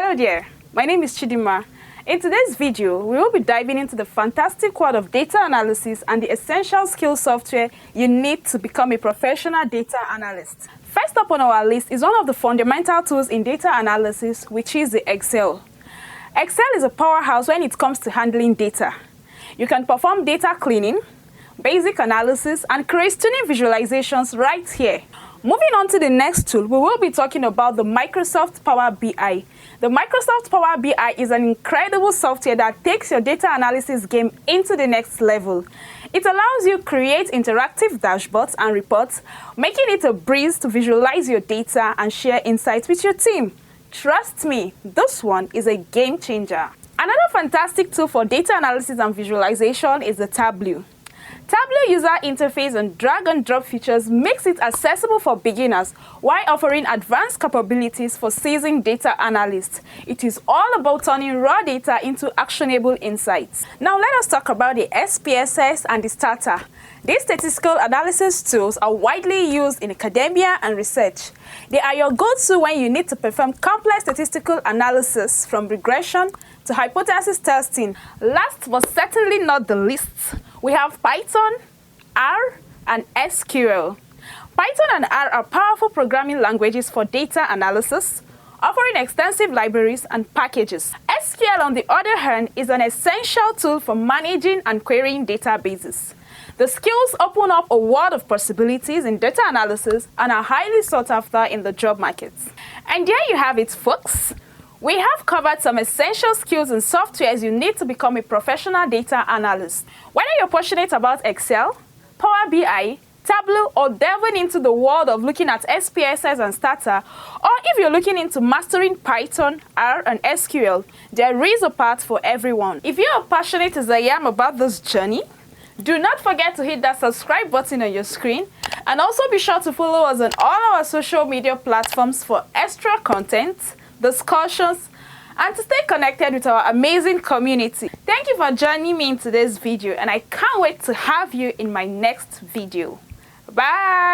Hello there, my name is Chidima. In today's video, we will be diving into the fantastic world of data analysis and the essential skill software you need to become a professional data analyst. First up on our list is one of the fundamental tools in data analysis, which is the Excel. Excel is a powerhouse when it comes to handling data. You can perform data cleaning, basic analysis, and create stunning visualizations right here. Moving on to the next tool, we will be talking about the Microsoft Power BI. The Microsoft Power BI is an incredible software that takes your data analysis game into the next level. It allows you to create interactive dashboards and reports, making it a breeze to visualize your data and share insights with your team. Trust me, this one is a game changer. Another fantastic tool for data analysis and visualization is the Tableau. Tableau user interface and drag and drop features makes it accessible for beginners while offering advanced capabilities for seasoned data analysts. It is all about turning raw data into actionable insights. Now let us talk about the SPSS and the Starter. These statistical analysis tools are widely used in academia and research. They are your go-to when you need to perform complex statistical analysis, from regression to hypothesis testing. Last but certainly not the least, we have Python, R, and SQL. Python and R are powerful programming languages for data analysis, offering extensive libraries and packages. SQL, on the other hand, is an essential tool for managing and querying databases. The skills open up a world of possibilities in data analysis and are highly sought after in the job market. And there you have it, folks. We have covered some essential skills and softwares you need to become a professional data analyst. Whether you're passionate about Excel, Power BI, Tableau, or delving into the world of looking at SPSS and Starter, or if you're looking into mastering Python, R, and SQL, there is a path for everyone. If you're passionate as I am about this journey, do not forget to hit that subscribe button on your screen, and also be sure to follow us on all our social media platforms for extra content, discussions, and to stay connected with our amazing community. Thank you for joining me in today's video, and I can't wait to have you in my next video. Bye!